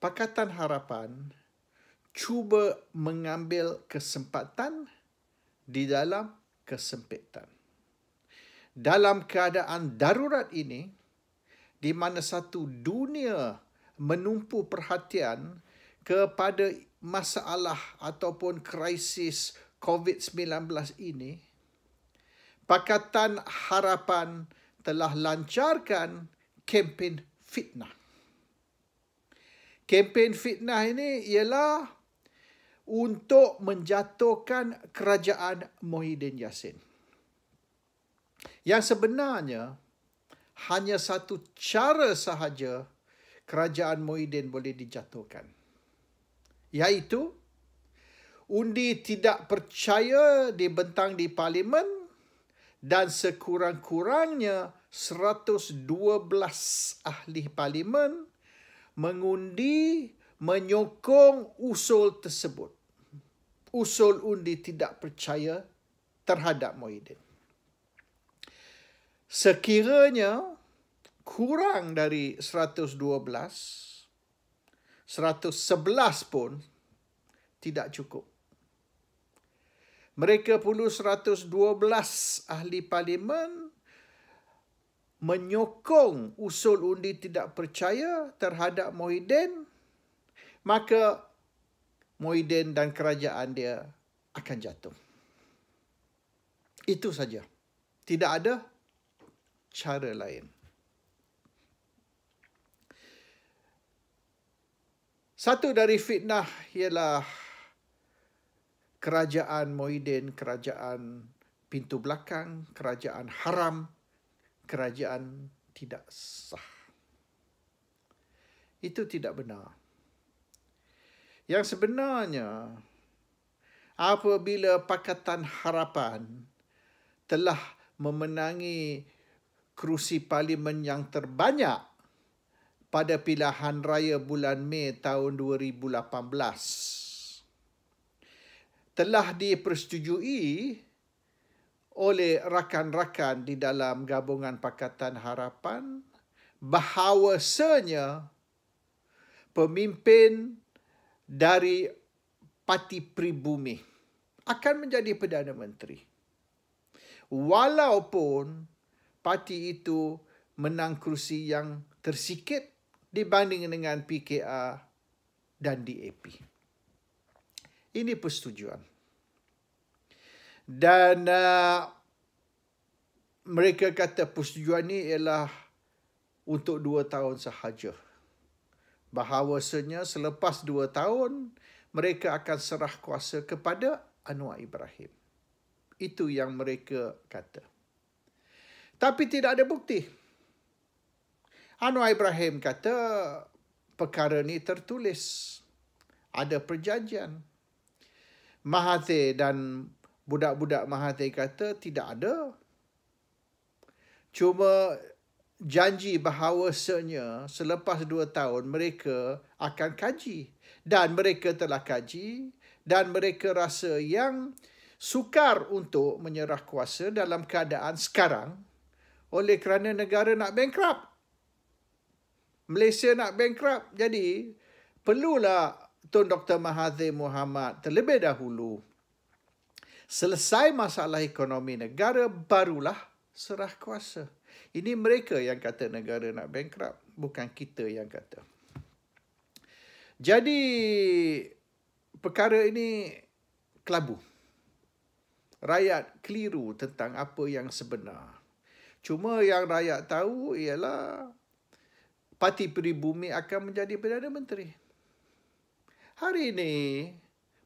Pakatan Harapan cuba mengambil kesempatan di dalam kesempitan. Dalam keadaan darurat ini, di mana satu dunia menumpu perhatian kepada masalah ataupun krisis COVID-19 ini, Pakatan Harapan telah lancarkan kempen fitnah. Kempen fitnah ini ialah untuk menjatuhkan kerajaan Muhyiddin Yassin. Yang sebenarnya hanya satu cara sahaja kerajaan Muhyiddin boleh dijatuhkan, iaitu undi tidak percaya dibentang di Parlimen dan sekurang-kurangnya 112 ahli Parlimen mengundi menyokong usul tersebut. Usul undi tidak percaya terhadap Muhyiddin. Sekiranya kurang dari 112, 111 pun tidak cukup. Mereka perlu 112 ahli Parlimen menyokong usul undi tidak percaya terhadap Muhyiddin, maka Muhyiddin dan kerajaan dia akan jatuh. Itu saja. Tidak ada cara lain. Satu dari fitnah ialah kerajaan Muhyiddin, kerajaan pintu belakang, kerajaan haram, kerajaan tidak sah. Itu tidak benar. Yang sebenarnya, apabila Pakatan Harapan telah memenangi kerusi Parlimen yang terbanyak pada pilihan raya bulan Mei tahun 2018, telah dipersetujui oleh rakan-rakan di dalam gabungan Pakatan Harapan bahawasanya pemimpin dari Parti Pribumi akan menjadi Perdana Menteri. Walaupun parti itu menang kerusi yang tersikit dibanding dengan PKR dan DAP. Ini persetujuan. Dan mereka kata persetujuan ini ialah untuk 2 tahun sahaja. Bahawasanya selepas 2 tahun, mereka akan serah kuasa kepada Anwar Ibrahim. Itu yang mereka kata. Tapi tidak ada bukti. Anwar Ibrahim kata perkara ini tertulis. Ada perjanjian. Mahathir dan budak-budak Mahathir kata tidak ada. Cuma janji bahawasanya selepas 2 tahun mereka akan kaji. Dan mereka telah kaji dan mereka rasa yang sukar untuk menyerah kuasa dalam keadaan sekarang oleh kerana negara nak bankrupt. Malaysia nak bankrupt. Jadi perlulah Tun Dr. Mahathir Mohamad terlebih dahulu selesai masalah ekonomi negara, barulah serah kuasa. Ini mereka yang kata negara nak bankrupt, bukan kita yang kata. Jadi perkara ini kelabu. Rakyat keliru tentang apa yang sebenar. Cuma yang rakyat tahu ialah Parti Pribumi akan menjadi Perdana Menteri. Hari ini,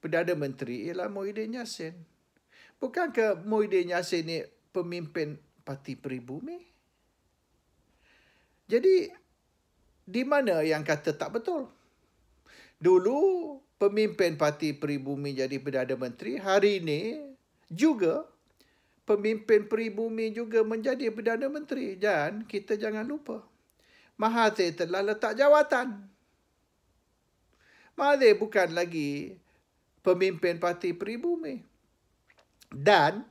Perdana Menteri ialah Muhyiddin Yassin. Bukankah Muhyiddin Yassin ni pemimpin Parti Pribumi? Jadi, di mana yang kata tak betul? Dulu, pemimpin Parti Pribumi jadi Perdana Menteri. Hari ini, juga pemimpin Pribumi juga menjadi Perdana Menteri. Dan kita jangan lupa, Mahathir telah letak jawatan. Mahathir bukan lagi pemimpin Parti Pribumi. Dan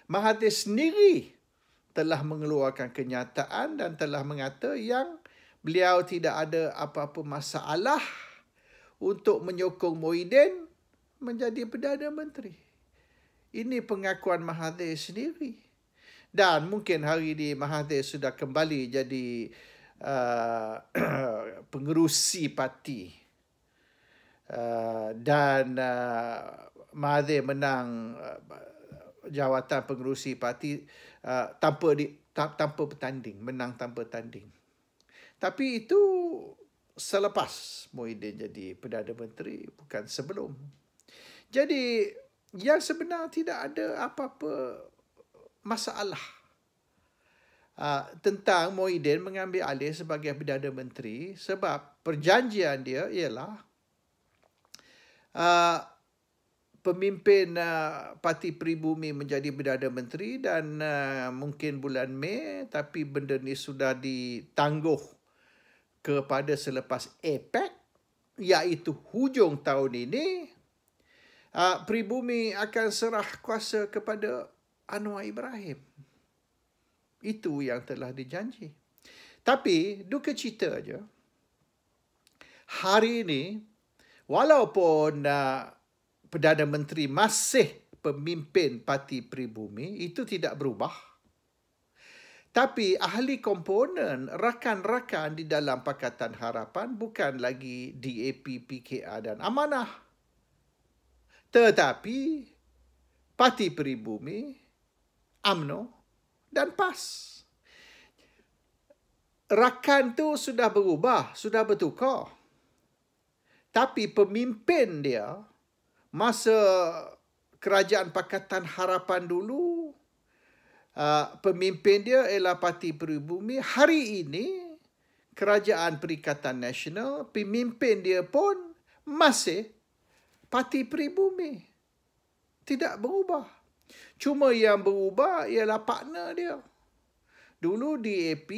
Mahathir sendiri telah mengeluarkan kenyataan dan telah mengata yang beliau tidak ada apa-apa masalah untuk menyokong Muhyiddin menjadi Perdana Menteri. Ini pengakuan Mahathir sendiri. Dan mungkin hari ini Mahathir sudah kembali jadi pengerusi parti. Dan Mahathir menang jawatan pengerusi parti tanpa bertanding, menang tanpa tanding. Tapi itu selepas Muhyiddin jadi Perdana Menteri, bukan sebelum. Jadi yang sebenar tidak ada apa-apa masalah tentang Muhyiddin mengambil alih sebagai Perdana Menteri, sebab perjanjian dia ialah pemimpin Parti Pribumi menjadi Perdana Menteri dan mungkin bulan Mei, tapi benda ni sudah ditangguh kepada selepas APEC, iaitu hujung tahun ini, Pribumi akan serah kuasa kepada Anwar Ibrahim. Itu yang telah dijanji. Tapi duka cita je, hari ini, walaupun Perdana Menteri masih pemimpin Parti Pribumi, itu tidak berubah. Tapi ahli komponen, rakan-rakan di dalam Pakatan Harapan bukan lagi DAP, PKR dan Amanah. Tetapi Parti Pribumi, UMNO dan PAS. Rakan tu sudah berubah, sudah bertukar. Tapi pemimpin dia, masa Kerajaan Pakatan Harapan dulu, pemimpin dia ialah Parti Pribumi. Hari ini, Kerajaan Perikatan Nasional, pemimpin dia pun masih Parti Pribumi. Tidak berubah. Cuma yang berubah ialah partner dia. Dulu DAP,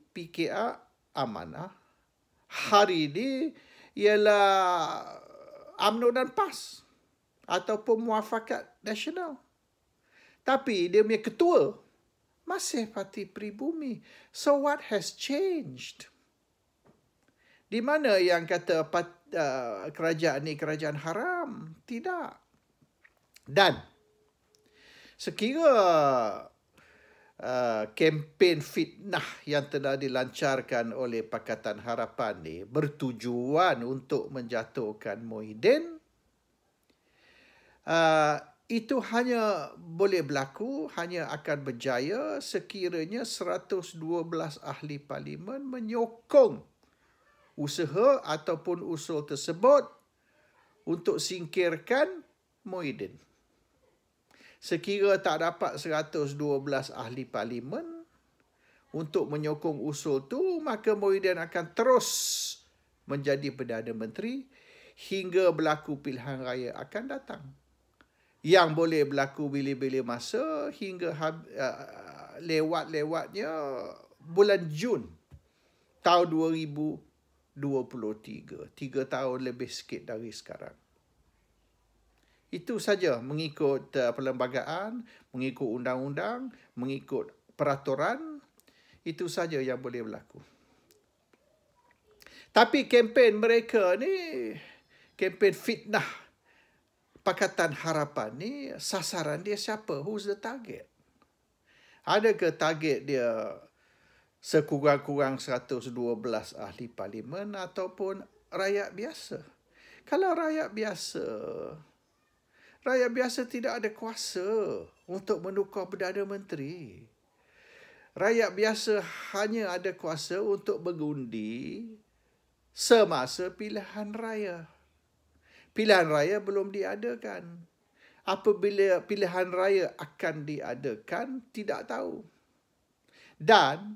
PKR, Amanah. Hari ini ialah UMNO dan PAS. Ataupun Muafakat Nasional. Tapi dia punya ketua masih Parti Pribumi. So what has changed? Di mana yang kata kerajaan ni kerajaan haram? Tidak. Dan sekira kempen fitnah yang telah dilancarkan oleh Pakatan Harapan ni bertujuan untuk menjatuhkan Muhyiddin, itu hanya boleh berlaku, hanya akan berjaya sekiranya 112 ahli parlimen menyokong usaha ataupun usul tersebut untuk singkirkan Muhyiddin. Sekira tak dapat 112 ahli parlimen untuk menyokong usul tu, maka Muhyiddin akan terus menjadi Perdana Menteri hingga berlaku pilihan raya akan datang. Yang boleh berlaku bila-bila masa hingga lewat-lewatnya bulan Jun tahun 2023. 3 tahun lebih sikit dari sekarang. Itu saja mengikut perlembagaan, mengikut undang-undang, mengikut peraturan. Itu saja yang boleh berlaku. Tapi kempen mereka ni, kempen fitnah Pakatan Harapan ni, sasaran dia siapa? Who's the target? Adakah target dia sekurang-kurang 112 ahli parlimen ataupun rakyat biasa? Kalau rakyat biasa tidak ada kuasa untuk menukar Perdana Menteri. Rakyat biasa hanya ada kuasa untuk mengundi semasa pilihan raya. Pilihan raya belum diadakan. Apabila pilihan raya akan diadakan, tidak tahu. Dan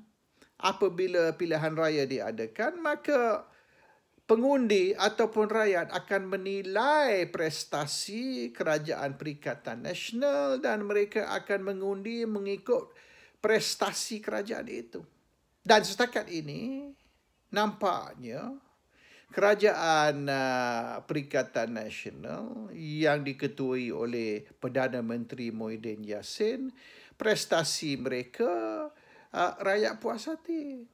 apabila pilihan raya diadakan, maka pengundi ataupun rakyat akan menilai prestasi Kerajaan Perikatan Nasional dan mereka akan mengundi mengikut prestasi kerajaan itu. Dan setakat ini, nampaknya Kerajaan Perikatan Nasional yang diketuai oleh Perdana Menteri Muhyiddin Yassin, prestasi mereka rakyat puas hati.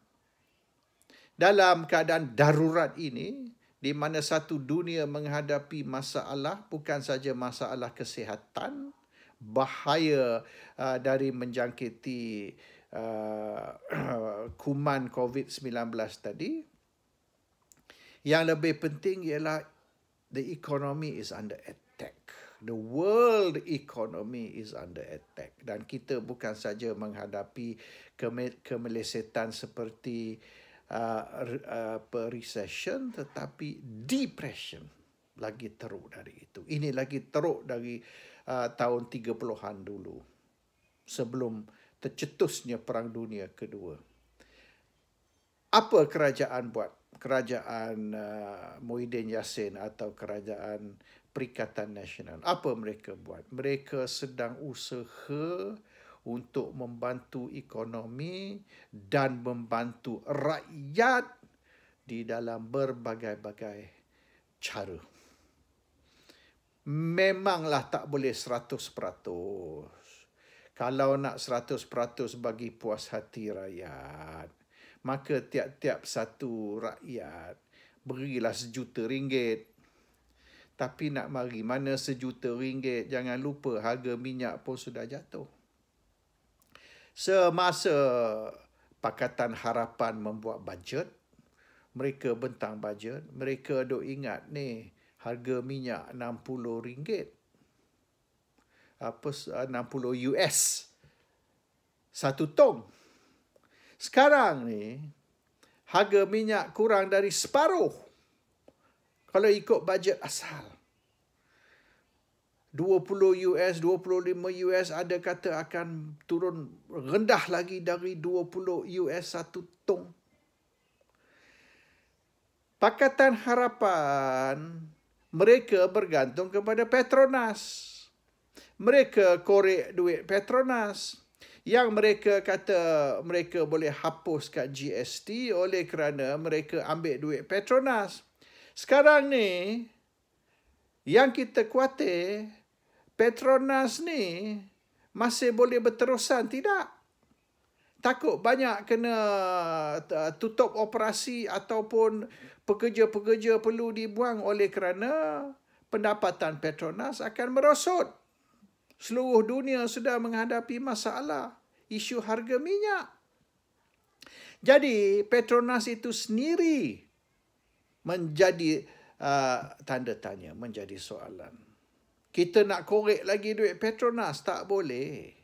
dalam keadaan darurat ini, di mana satu dunia menghadapi masalah, bukan saja masalah kesihatan, bahaya dari menjangkiti kuman COVID-19 tadi. Yang lebih penting ialah the economy is under attack. The world economy is under attack. Dan kita bukan saja menghadapi kemelesetan seperti recession, tetapi depression lagi teruk dari itu. Ini lagi teruk dari tahun 30-an dulu, sebelum tercetusnya Perang Dunia Kedua. Apa kerajaan buat? Kerajaan Muhyiddin Yassin atau kerajaan Perikatan Nasional. Apa mereka buat? Mereka sedang usaha untuk membantu ekonomi dan membantu rakyat di dalam berbagai-bagai cara. Memanglah tak boleh 100%. Kalau nak 100% bagi puas hati rakyat, maka tiap-tiap satu rakyat berilah RM1 juta. Tapi nak mari mana RM1 juta, jangan lupa harga minyak pun sudah jatuh. Semasa Pakatan Harapan membuat bajet, mereka bentang bajet, mereka duk ingat ni harga minyak RM60. 60 US satu tong. Sekarang ni harga minyak kurang dari separuh kalau ikut bajet asal. 20 US, 25 US, ada kata akan turun rendah lagi dari 20 US satu tong. Pakatan Harapan, mereka bergantung kepada Petronas. Mereka korek duit Petronas. Yang mereka kata mereka boleh hapuskan GST oleh kerana mereka ambil duit Petronas. Sekarang ni, yang kita khawatir, Petronas ni masih boleh berterusan tidak? Takut banyak kena tutup operasi ataupun pekerja-pekerja perlu dibuang oleh kerana pendapatan Petronas akan merosot. Seluruh dunia sudah menghadapi masalah isu harga minyak. Jadi Petronas itu sendiri menjadi tanda tanya, menjadi soalan. Kita nak korek lagi duit Petronas, tak boleh.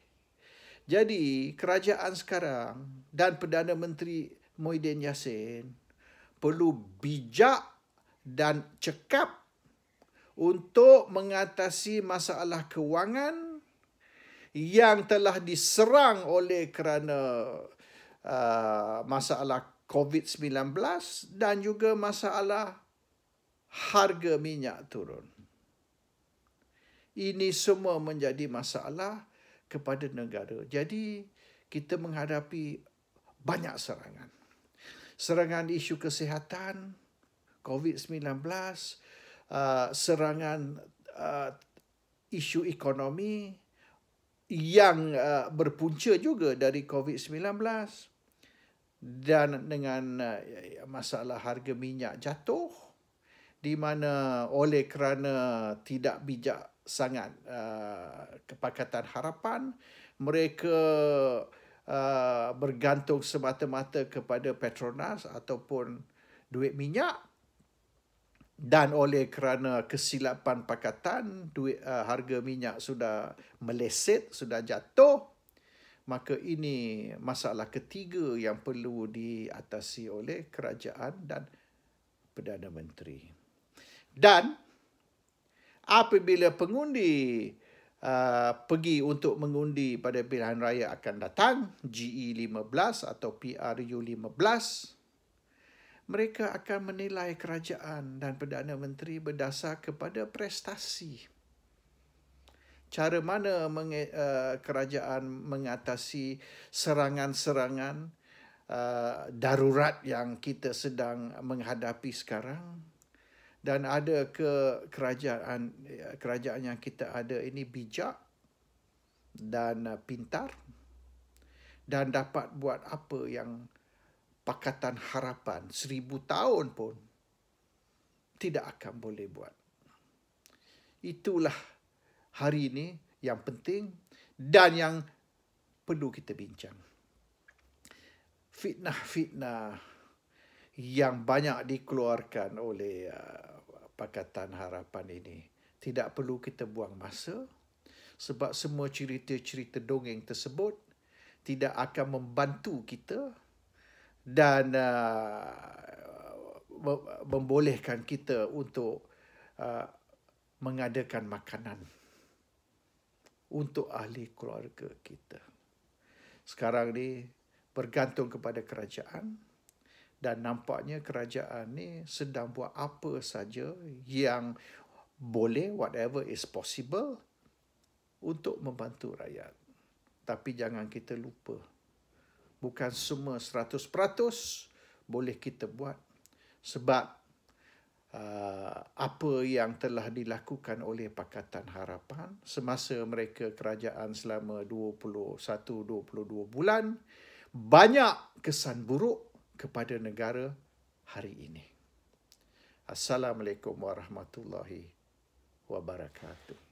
Jadi kerajaan sekarang dan Perdana Menteri Muhyiddin Yassin perlu bijak dan cekap untuk mengatasi masalah kewangan yang telah diserang oleh kerana masalah COVID-19 dan juga masalah harga minyak turun. Ini semua menjadi masalah kepada negara. Jadi kita menghadapi banyak serangan. Serangan isu kesihatan, COVID-19, serangan isu ekonomi yang berpunca juga dari COVID-19 dan dengan masalah harga minyak jatuh, di mana oleh kerana tidak bijak sangat Pakatan Harapan, mereka bergantung semata-mata kepada Petronas ataupun duit minyak. Dan oleh kerana kesilapan pakatan, harga minyak sudah meleset, sudah jatuh, maka ini masalah ketiga yang perlu diatasi oleh kerajaan dan Perdana Menteri. Dan apabila pengundi pergi untuk mengundi pada pilihan raya akan datang, GE15 atau PRU15, mereka akan menilai kerajaan dan Perdana Menteri berdasar kepada prestasi. Cara mana kerajaan mengatasi serangan-serangan darurat yang kita sedang menghadapi sekarang, dan ada ke kerajaan yang kita ada ini bijak dan pintar dan dapat buat apa yang Pakatan Harapan 1000 tahun pun tidak akan boleh buat. Itulah hari ini yang penting dan yang perlu kita bincang. Fitnah-fitnah yang banyak dikeluarkan oleh Pakatan Harapan ini tidak perlu kita buang masa, sebab semua cerita-cerita dongeng tersebut tidak akan membantu kita dan membolehkan kita untuk mengadakan makanan untuk ahli keluarga kita. Sekarang ni bergantung kepada kerajaan dan nampaknya kerajaan ni sedang buat apa saja yang boleh, whatever is possible, untuk membantu rakyat. Tapi jangan kita lupa, bukan semua 100% boleh kita buat, sebab apa yang telah dilakukan oleh Pakatan Harapan semasa mereka kerajaan selama 21-22 bulan, banyak kesan buruk kepada negara hari ini. Assalamualaikum warahmatullahi wabarakatuh.